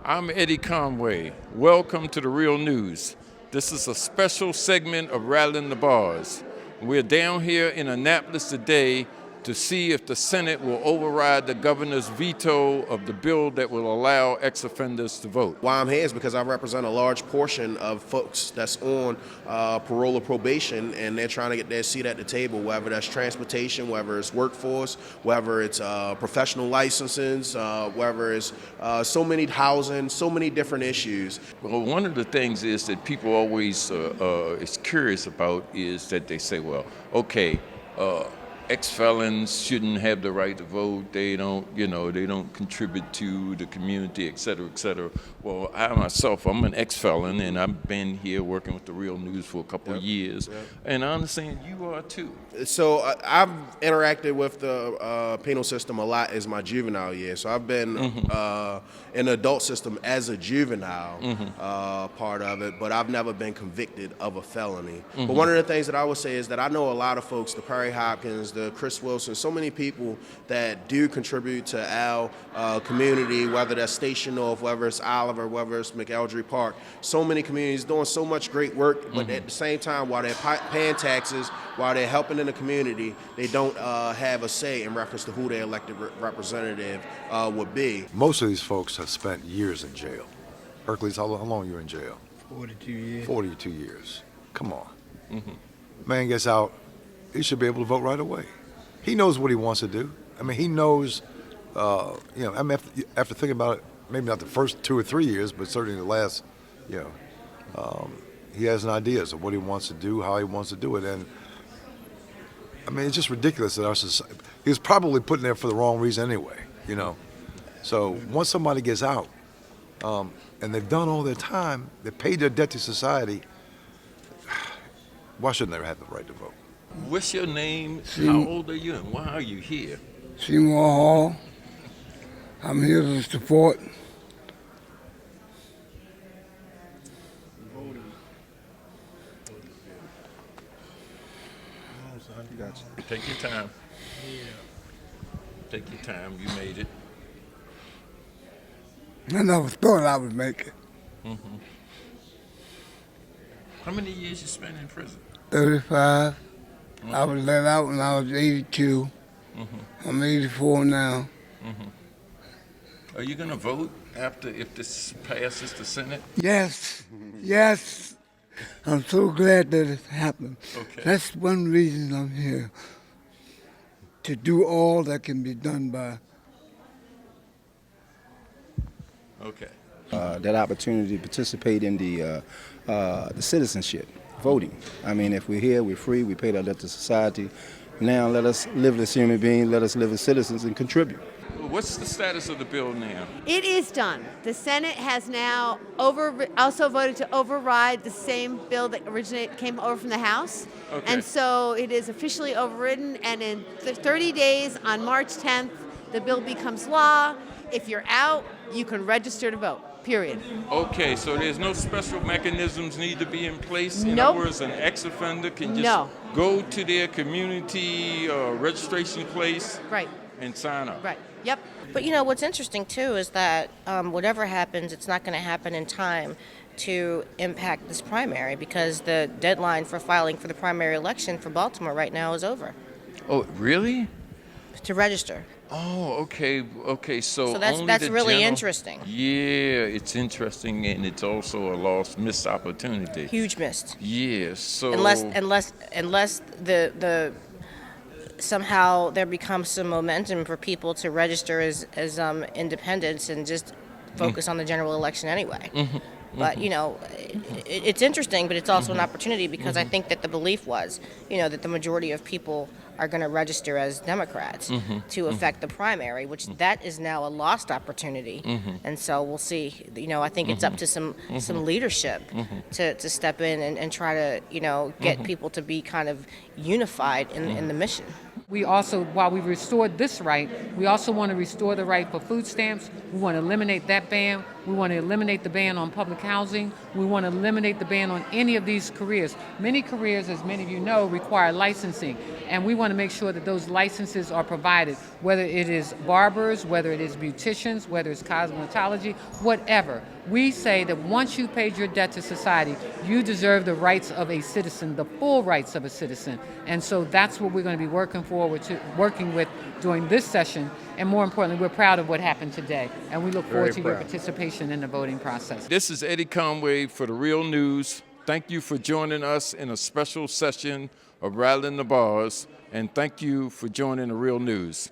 I'm Eddie Conway. Welcome to the Real News. This is a special segment of Rattling the Bars. We're down here in Annapolis today to see if the Senate will override the governor's veto of the bill that will allow ex-offenders to vote. Why I'm here is because I represent a large portion of folks that's on parole or probation, and they're trying to get their seat at the table, whether that's transportation, whether it's workforce, whether it's professional licenses, whether it's so many housing, so many different issues. Well, one of the things is that people always is curious about is that they say, well, okay, ex-felons shouldn't have the right to vote. They don't, they don't contribute to the community, et cetera, et cetera. Well, I myself, I'm an ex-felon, and I've been here working with the Real News for a couple of years, and I understand you are too. So I've interacted with the penal system a lot as my juvenile year. So I've been in the adult system as a juvenile part of it, but I've never been convicted of a felony. But one of the things that I would say is that I know a lot of folks, the Perry Hopkins, the Chris Wilson, so many people that do contribute to our community, whether that's Station North, whether it's Oliver, whether it's McElderry Park. So many communities doing so much great work, but at the same time, while they're paying taxes, while they're helping in the community, they don't have a say in reference to who their elected representative would be. Most of these folks have spent years in jail. Hercules, how long are you in jail? 42 years. 42 years. Come on. Man gets out, he should be able to vote right away. He knows what he wants to do. I mean, he knows, after thinking about it, maybe not the first 2 or 3 years, but certainly the last, he has an idea of what he wants to do, how he wants to do it. And I mean, it's just ridiculous that our society, he was probably put in there for the wrong reason anyway, So once somebody gets out, and they've done all their time, they paid their debt to society, why shouldn't they have the right to vote? What's your name? How old are you, and why are you here? Seymour Hall. I'm here to support. Take your time. Take your time. You made it. I never thought I would make it. How many years you spent in prison? 35. I was let out when I was 82. I'm 84 now. Are you going to vote if this passes the Senate? Yes, yes. I'm so glad that it happened. Okay. That's one reason I'm here, to do all that can be done by. Okay. That opportunity to participate in the citizenship, voting. I mean, if we're here, we're free, we paid our debt to society. Now let us live as human beings, let us live as citizens and contribute. What's the status of the bill now? It is done. The Senate has now also voted to override the same bill that came over from the House. Okay. And so it is officially overridden, and in 30 days, on March 10th, the bill becomes law. If you're out, you can register to vote. Period. Okay, so there's no special mechanisms need to be in place? In Nope. other words, an ex-offender can just go to their community registration place and sign up? Right. Yep. But what's interesting too is that whatever happens, it's not going to happen in time to impact this primary, because the deadline for filing for the primary election for Baltimore right now is over. Oh, really? To register. Oh, okay. So that's really interesting. Yeah, it's interesting, and it's also a missed opportunity. Huge missed. Yeah. So unless the somehow there becomes some momentum for people to register as independents and just focus on the general election anyway. But it's interesting, but it's also an opportunity, because I think that the belief was, that the majority of people are going to register as Democrats to affect the primary, which that is now a lost opportunity. And so we'll see. I think it's up to some leadership to step in and try to get people to be kind of unified in the mission. We also, while we restored this right, we also want to restore the right for food stamps. We want to eliminate that ban. We want to eliminate the ban on public housing. We want to eliminate the ban on any of these careers. Many careers, as many of you know, require licensing, and we want to make sure that those licenses are provided, whether it is barbers, whether it is beauticians, whether it's cosmetology, whatever. We say that once you paid your debt to society, you deserve the rights of a citizen, the full rights of a citizen. And so that's what we're going to be working with during this session. And more importantly, we're proud of what happened today. And we look forward to your participation in the voting process. This is Eddie Conway for The Real News. Thank you for joining us in a special session of Rattling the Bars. And thank you for joining The Real News.